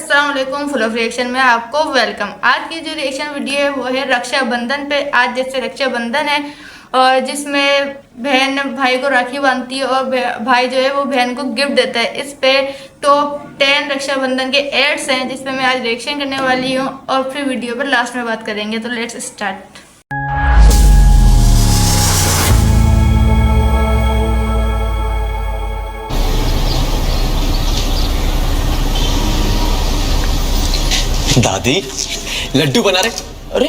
अस्सलाम वालेकुम। Full of reaction में आपको वेलकम। आज की जो रिएक्शन वीडियो है वो है रक्षाबंधन पे। आज जैसे रक्षाबंधन है और जिसमें बहन भाई को राखी बांधती है और भाई जो है वो बहन को गिफ्ट देता है। इस पे टॉप 10 रक्षाबंधन के एड्स हैं जिसपे मैं आज रिएक्शन करने वाली हूँ और फिर वीडियो पर लास्ट में बात करेंगे। तो लेट्स स्टार्ट। दादी लड्डू बना रहे। अरे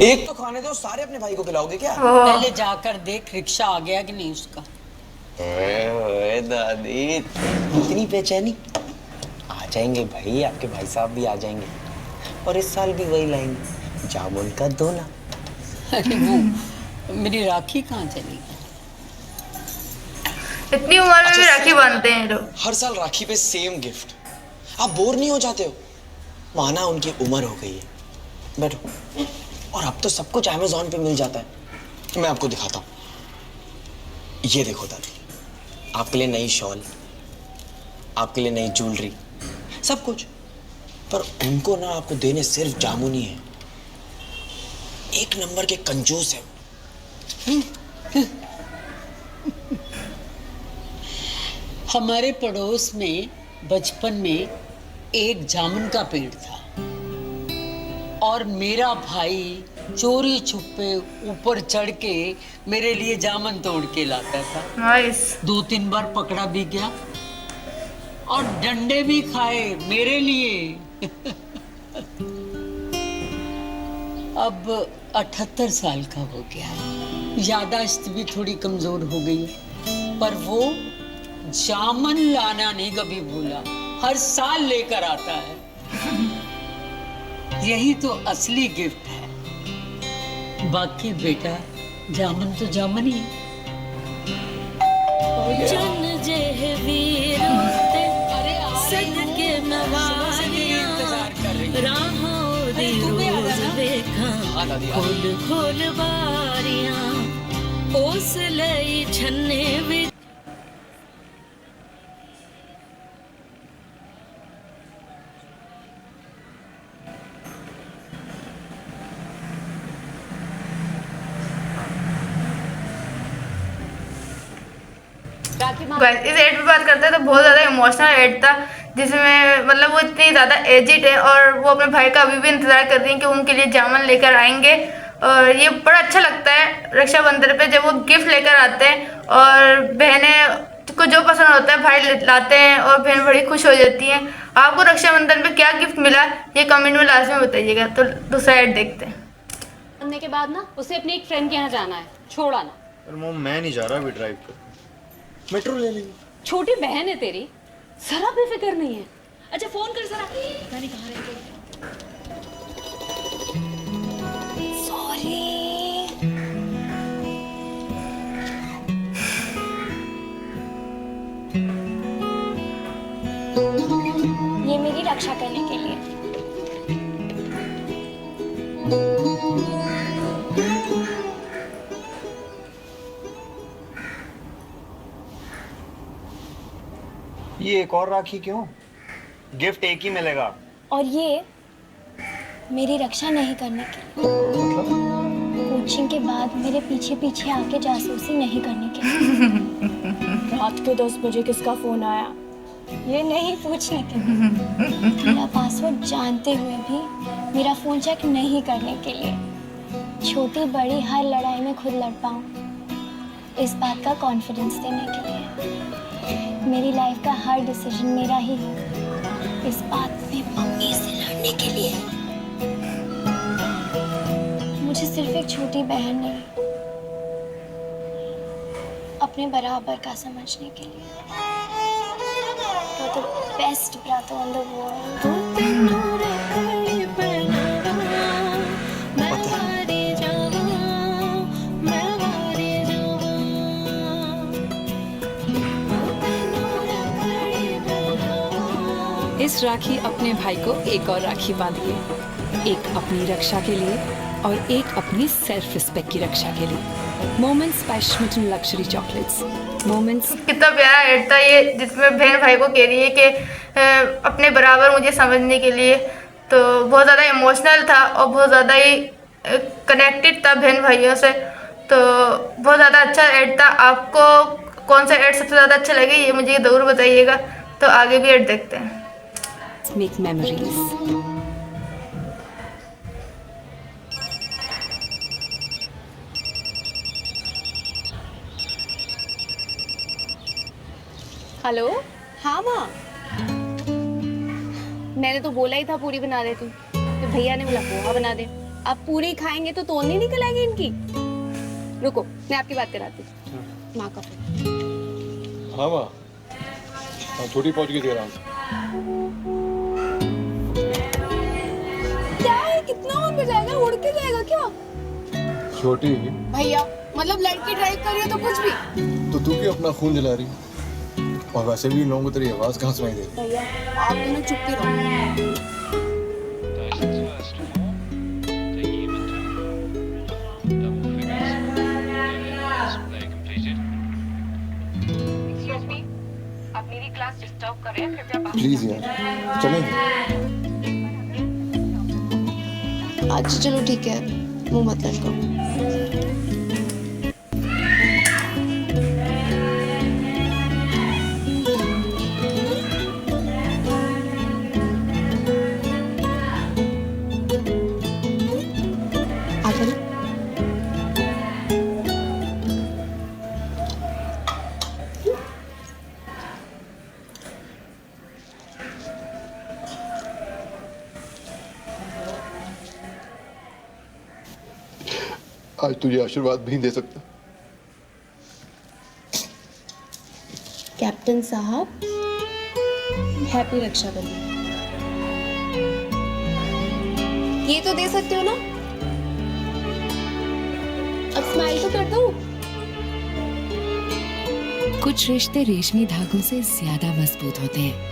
एक तो खाने दो, सारे अपने भाई को खिलाओगे क्या? पहले जाकर देख रिक्शा आ गया कि नहीं उसका। ओए दादी इतनी बेचैनी। आ जाएंगे भाई, आपके भाई साहब भी आ जाएंगे और इस साल भी वही लाएंगे, जामुन का दोना। अरे वो मेरी राखी कहाँ चली? इतनी उम्र में भी राखी बांधते हैं लोग। हर साल राखी पे सेम गिफ्ट। आप बोर नहीं हो जाते हो? माना उनकी उम्र हो गई है, बैठो। और अब तो सब कुछ अमेज़न पे मिल जाता है। मैं आपको दिखाता हूँ। ये देखो दादी, आपके लिए नई शॉल, आपके लिए नई ज्वेलरी, सब कुछ। पर उनको ना आपको देने सिर्फ जामुन ही है। एक नंबर के कंजूस है। हमारे पड़ोस में बचपन में एक जामुन का पेड़ था और मेरा भाई चोरी छुपे ऊपर चढ़ के मेरे लिए जामुन तोड़ के लाता था। नाइस। 2-3 बार पकड़ा भी गया और डंडे भी खाए मेरे लिए। अब 78 साल का हो गया है, यादाश्त भी थोड़ी कमजोर हो गई है, पर वो जामुन लाना नहीं कभी भूला। हर साल लेकर आता है। यही तो असली गिफ्ट है। बाकी बेटा जामुन तो जामुन ही है। खोल बारियां ओस लई छन्ने विच। इस एड पे बात करते हैं तो बहुत ज़्यादा इमोशनल एड था जिसमें मतलब वो इतनी ज़्यादा एजिड है और वो अपने भाई का अभी भी इंतज़ार कर रही है कि उनके लिए जामुन लेकर आएंगे। और ये बड़ा अच्छा लगता है रक्षाबंधन पे जब वो गिफ्ट लेकर आते हैं और बहनें को जो पसंद होता है भाई लाते हैं और बहन बड़ी खुश हो जाती हैं। आपको रक्षाबंधन पे क्या गिफ्ट मिला ये कमेंट में लास्ट में बताइएगा। तो दूसरा एड देखते हैं। बनने के बाद ना उसे अपनी एक फ्रेंड के यहाँ जाना है, छोड़ आना। पर मॉम मैं नहीं जा रहा अभी ड्राइव पे, मेट्रो ले लेंगे। छोटी बहन है तेरी, जरा भी फिक्र नहीं है। अच्छा फोन कर जरा, पता नहीं कहाँ रह गई। सॉरी। ये मेरी रक्षा करने के लिए। ये एक और राखी क्यों? गिफ्ट एक ही मिलेगा। और ये मेरी रक्षा नहीं करने के लिए। कोचिंग के बाद मेरे पीछे पीछे आके जासूसी नहीं करने के लिए। रात के 10 बजे किसका फोन आया ये नहीं पूछने के लिए। मेरा पासवर्ड जानते हुए भी मेरा फोन चेक नहीं करने के लिए। छोटी बड़ी हर लड़ाई में खुद लड़ पाऊं इस बात का कॉन्फिडेंस देने के लिए। मेरी लाइफ का हर डिसीजन मेरा ही है इस बात में मम्मी से लड़ने के लिए। मुझे सिर्फ एक छोटी बहन नहीं अपने बराबर का समझने के लिए। You're the best brother in the world. इस राखी अपने भाई को एक और राखी बांधिए, एक अपनी रक्षा के लिए और एक अपनी सेल्फ रिस्पेक्ट की रक्षा के लिए। Moments by Schmitten luxury chocolates. Moments. कितना प्यारा एड था ये जिसमें बहन भाई को कह रही है कि अपने बराबर मुझे समझने के लिए। तो बहुत ज़्यादा इमोशनल था और बहुत ज़्यादा ही कनेक्टेड था बहन भाइयों से। तो बहुत ज़्यादा अच्छा ऐड था। आपको कौन सा ऐड सबसे ज़्यादा अच्छा लगे ये मुझे ज़रूर बताइएगा। तो आगे भी ऐड देखते हैं। Make memories. हेलो। हाँ माँ, मैंने तो बोला ही था पूरी बना दे तू, तो भैया ने बोला पोहा बना दे। अब पूरी खाएंगे तो तोड़ नहीं निकल आएगी इनकी। रुको मैं आपकी बात कराती हूँ। माँ का फोन। हाँ माँ, थोड़ी पहुँच गई थी आराम से। क्या है, कितना और बजाएगा, उड़ के जाएगा क्या? छोटी भैया मतलब लड़की ड्राइव कर रही है तो कुछ भी। तो तू क्यों अपना खून जला रही? और वैसे भी लोगों को तेरी आवाज कहाँ सुनाई दे रही? भैया आप दोनों चुप ही रहो। प्लीज यार, चलेंगे। अच्छा चलो ठीक है, मुंह मत लटकाओ। आज तुझे आशीर्वाद भी नहीं दे सकता। कैप्टन साहब, हैप्पी रक्षाबंधन। ये तो दे सकते हो ना? अब स्माइल तो कर दो। कुछ रिश्ते रेशमी धागों से ज्यादा मजबूत होते हैं।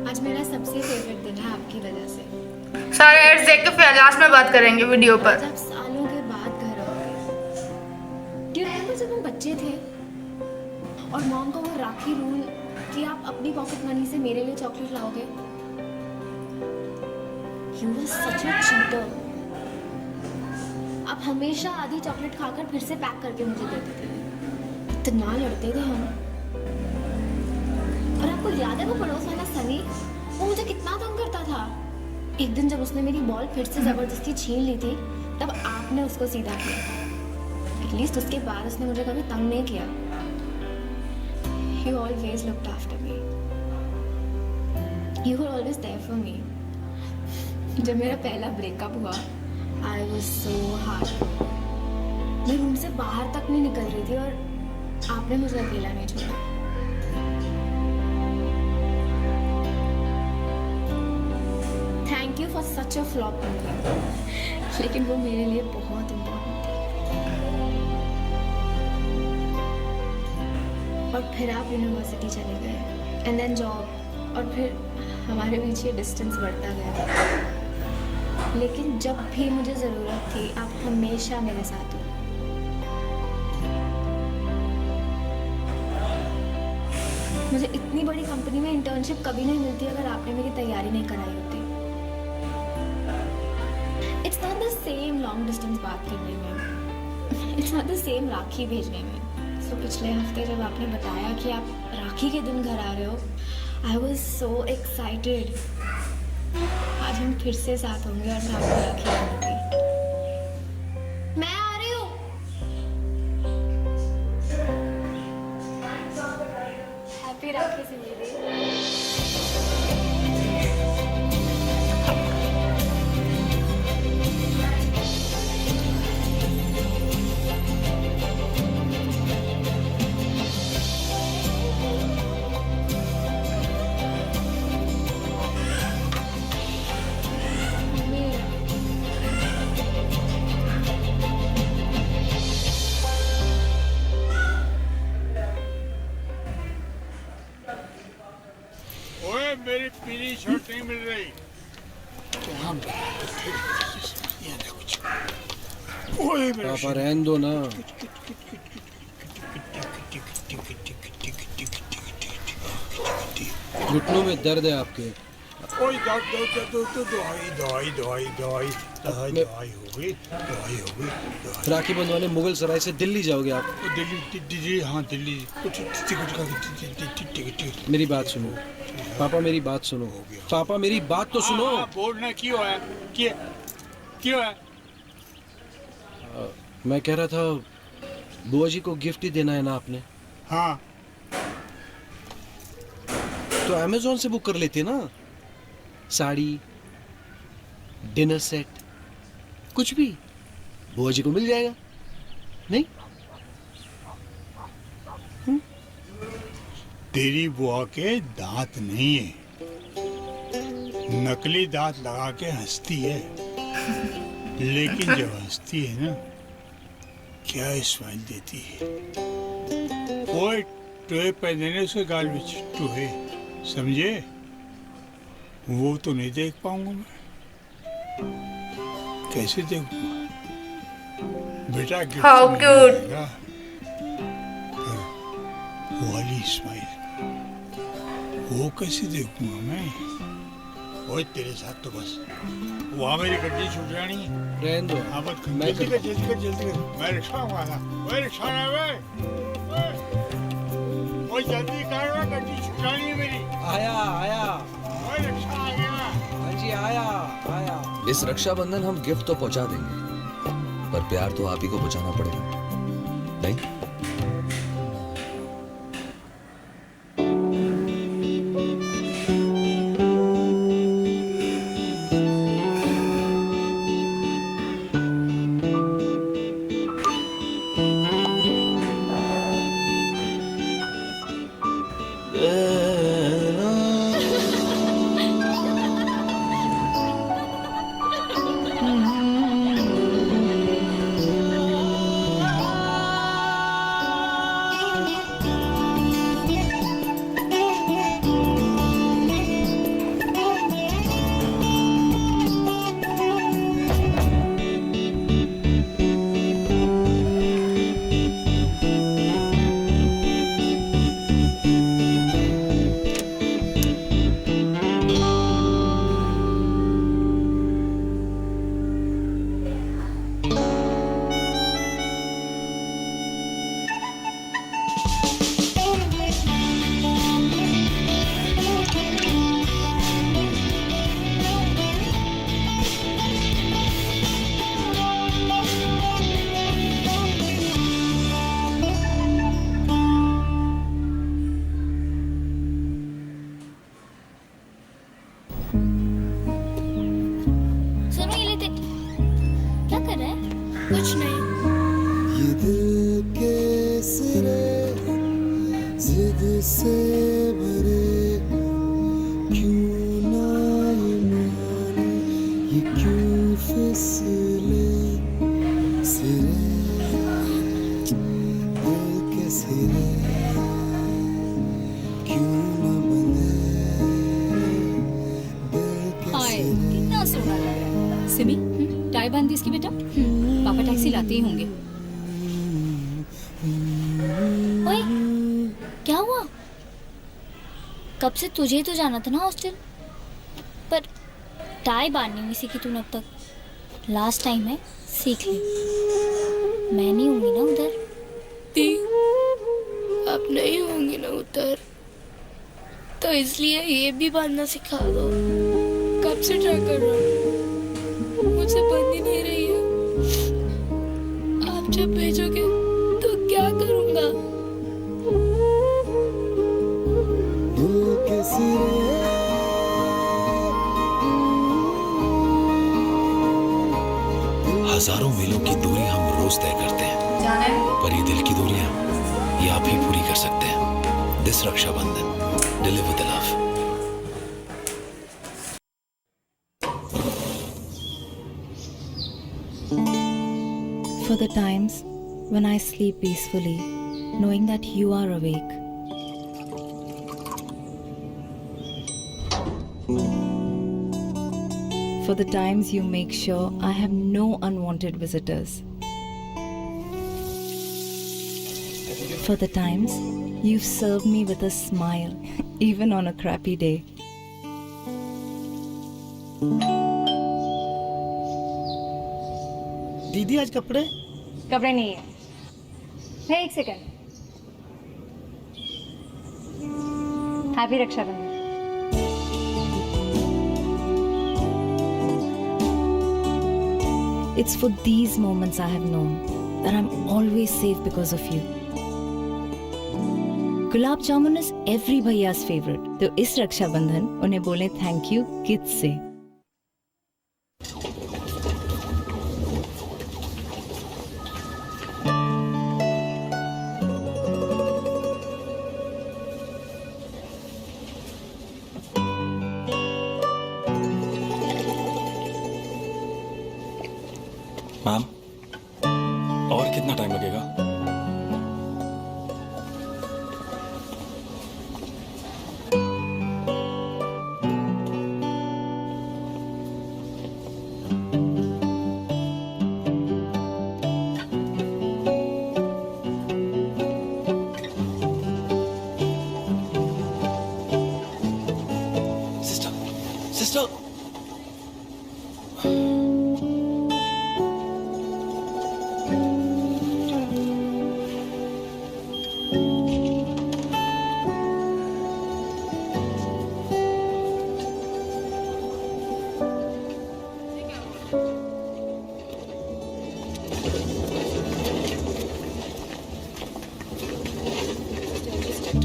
आज मेरा सबसे फेवरेट दिन है आपकी वजह से। सारे एड्स देख के फिर लास्ट में बात करेंगे वीडियो पर। जब सालों के बाद घर आओगे, Do you remember जब हम बच्चे थे और मॉम का वो राखी रूल कि आप अपनी पॉकेट मनी से मेरे लिए चॉकलेट लाओगे। You were such a cheater. आप हमेशा आधी चॉकलेट खाकर फिर से पैक करके मुझे देते थे। इतना लड़ते थे हम। और आपको याद है वो पड़ोस वाला सनी, वो मुझे कितना तंग करता था। एक दिन जब उसने मेरी बॉल फिर से जबरदस्ती छीन ली थी, तब आपने उसको सीधा किया था। एटलीस्ट उसके बाद उसने मुझे कभी तंग नहीं किया। You always looked after me. You were always there for me. जब मेरा पहला ब्रेकअप हुआ, I was so hard. मैं रूम से बाहर तक नहीं निकल रही थी और आपने मुझे अकेला नहीं छोड़ा। Thank you for such a flop movie. लेकिन वो मेरे लिए बहुत इम्पोर्टेंट थी। और फिर आप यूनिवर्सिटी चले गए, एंड देन जॉब, और फिर हमारे बीच ये डिस्टेंस बढ़ता गया। लेकिन जब भी मुझे ज़रूरत थी, आप हमेशा मेरे साथ हो। मुझे इतनी बड़ी कंपनी में इंटर्नशिप कभी नहीं मिलती अगर आपने मेरी तैयारी नहीं कराई होती। It's not the same long distance बात करने में, इट्स नॉट द सेम राखी भेजने में। सो पिछले हफ्ते जब आपने बताया कि आप राखी के दिन घर आ रहे हो, आई वॉज सो एक्साइटेड। आज हम फिर से साथ होंगे और मैं आपको राखी बांधूंगी। मैं आ रही हूँ। हैप्पी राखी से मेरे। ओए मेरी पीली शर्ट नहीं मिल रही। ओए मेरा पापा रहने दो ना। घुटनों में दर्द है आपके। ओए दवाई हो गई। राखी बंधवाने मुगल सराय से दिल्ली जाओगे आप? दिल्ली, हाँ दिल्ली। मेरी बात सुनो पापा, मेरी बात सुनो पापा, मेरी बात तो सुनो। बोलना क्यों है? क्यों है? मैं कह रहा था बुआ जी को गिफ्ट ही देना है ना आपने, हाँ तो अमेज़न से बुक कर लेते ना। साड़ी, डिनर सेट, कुछ भी बुआ जी को मिल जाएगा नहीं? तेरी बुआ के दांत नहीं है, नकली दांत लगा के हंसती है, लेकिन जब हंसती है ना, क्या स्माइल देती है। ओए टोए पहनने उसके गाल में टोए, समझे? वो तो नहीं देख पाऊंगा मैं। कैसे देखूंगा बेटा? How cute. वो वाली स्माइल वो कैसे देखूंगा मैं? ओए तेरे साथ तो बस वहाँ मेरी गड्डी छूट जानी है। रहने दो। हाँ मत जल्दी कर। मैं रिक्शा वाला, ओए रिक्शा वे, ओए जल्दी कर, गड्डी छूट जानी है मेरी। आया। ओए रिक्शा आ गया। हाँ जी आया। इस रक्षाबंधन हम गिफ्ट तो पहुंचा देंगे, पर प्यार तो आप ही को पहुंचाना पड़ेगा, नहीं? सुनो ये लेते क्या कर रहा है? कुछ नहीं। ये दिल के सिरे जिद से भरे, क्यों ना ये माने, ये क्यों फिसले सिरे, दिल के सिरे क्यों ना बंधे, दिल के हाय सिरे। कितना सोना लग रहा है। सिमी टाई बांध दी इसकी बेटा? पापा टैक्सी लाते ही होंगे। ओए क्या हुआ? कब से तुझे ही तो जाना था ना हॉस्टल, पर टाई बांधनी नहीं सीखी तूने अब तक। लास्ट टाइम है, सीख ली। मैं नहीं होंगी ना उधर। दी आप नहीं होंगी ना उधर, तो इसलिए ये भी बांधना सिखा दो। कब से ट्राई कर रहा हूँ, मुझसे बंद ही नहीं रही है। आप जब भेजोगे तो क्या करूँगा? दिल के सिरे हजारों मीलों की दूरी हम रोज तय करते हैं, पर ये दिल की दूरियां ये आप ही पूरी कर सकते हैं। This Rakshabandhan, deliver the love. For the times when I sleep peacefully, knowing that you are awake. For the times you make sure I have no unwanted visitors. for the times you've served me with a smile, even on a crappy day. दीदी आज कपड़े कपड़े नहीं है। है एक second. Happy Rakshabandhan. It's for these moments I have known that I'm always safe because of you. Gulab jamun is every भैया's favorite. तो इस रक्षाबंधन उन्हें बोले थैंक यू किड्स से। मैम, और कितना टाइम लगेगा? Sister, sister.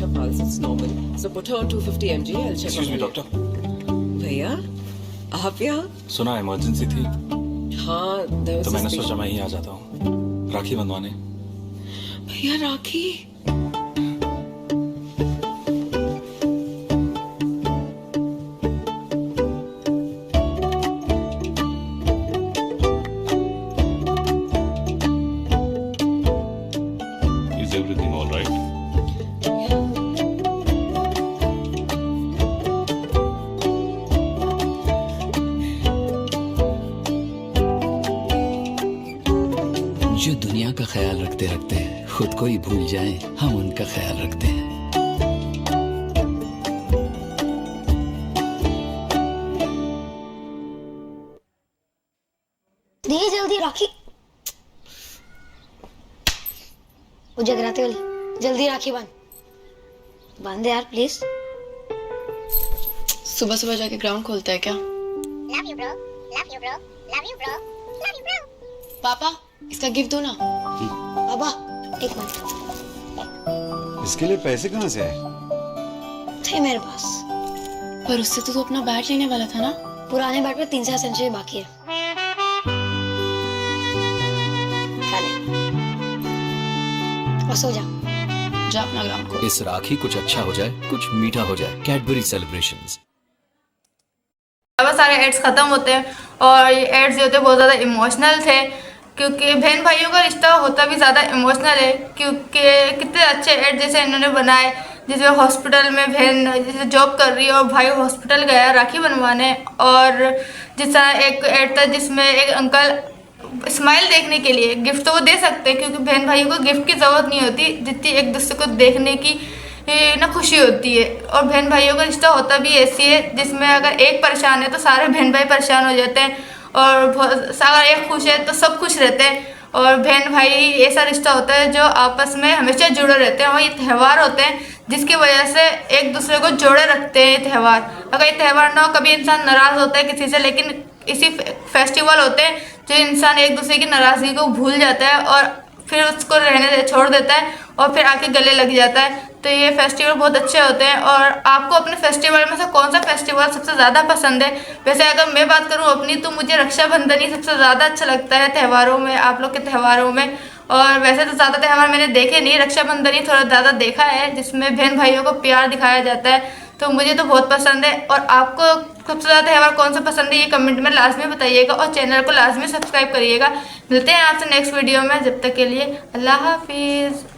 Her pulse is normal. So put her on 250 mg. I'll check Excuse on me, her. Doctor. भैया, आप यहाँ? सुना इमरजेंसी थी हाँ, there was तो मैंने suspicion. सोचा मैं ही आ जाता हूँ राखी बंधवाने। भैया राखी? Is everything all right? जो दुनिया का ख्याल रखते रखते खुद को ही भूल जाएं, हम उनका ख्याल रखते हैं। दे जल्दी राखी। वो जगराते वाली जल्दी राखी बांध दे यार प्लीज। सुबह सुबह जाके ग्राउंड खोलता है क्या? Love you bro, love you bro, love you bro, love you bro. पापा इसका गिफ्ट दो ना। बाबा एक मिनट। इसके लिए पैसे कहाँ से आए? थे मेरे पास। पर उससे तो तू अपना बैट लेने वाला था ना? पुराने बैट पे 3-4 सेंचुरी बाकी है। खा ले और सो जा। जा अपना ग्राउंड खोल। इस राखी कुछ अच्छा हो जाए, कुछ मीठा हो जाए। Cadbury celebrations. बहुत सारे एड्स ख़त्म होते हैं और ये एड्स जो होते हैं बहुत ज़्यादा इमोशनल थे, क्योंकि बहन भाइयों का रिश्ता होता भी ज़्यादा इमोशनल है। क्योंकि कितने अच्छे एड जैसे इन्होंने बनाए, जिसमें हॉस्पिटल में बहन जैसे जॉब कर रही है और भाई हॉस्पिटल गया राखी बनवाने। और जिस तरह एक एड था जिसमें एक अंकल स्माइल देखने के लिए गिफ्ट तो वो दे सकते हैं, क्योंकि बहन भाइयों को गिफ्ट की ज़रूरत नहीं होती जितनी एक दूसरे को देखने की ना खुशी होती है। और बहन भाइयों का रिश्ता होता भी ऐसी है जिसमें अगर एक परेशान है तो सारे बहन भाई परेशान हो जाते हैं, और अगर एक खुश है तो सब खुश रहते हैं। और बहन भाई ऐसा रिश्ता होता है जो आपस में हमेशा जुड़े रहते हैं। और ये त्यौहार होते हैं जिसकी वजह से एक दूसरे को जोड़े रखते हैं ये त्यौहार। अगर ये त्यौहार ना हो, कभी इंसान नाराज़ होता है किसी से, लेकिन इसी फेस्टिवल होते हैं जो इंसान एक दूसरे की नाराज़गी को भूल जाता है और फिर उसको छोड़ देता है और फिर आके गले लग जाता है। तो ये फेस्टिवल बहुत अच्छे होते हैं। और आपको अपने फेस्टिवल में से कौन सा फेस्टिवल सबसे ज़्यादा पसंद है? वैसे अगर मैं बात करूँ अपनी, तो मुझे रक्षाबंधन ही सबसे ज़्यादा अच्छा लगता है त्योहारों में, आप लोग के त्योहारों में। और वैसे तो ज़्यादा त्यौहार मैंने देखे नहीं, रक्षाबंधन ही थोड़ा ज़्यादा देखा है जिसमें बहन भाइयों को प्यार दिखाया जाता है। तो मुझे तो बहुत पसंद है। और आपको सबसे ज़्यादा त्यौहार कौन सा पसंद है ये कमेंट में लाजमी बताइएगा और चैनल को लाजमी सब्सक्राइब करिएगा। मिलते हैं आपसे नेक्स्ट वीडियो में, जब तक के लिए अल्लाह हाफिज़।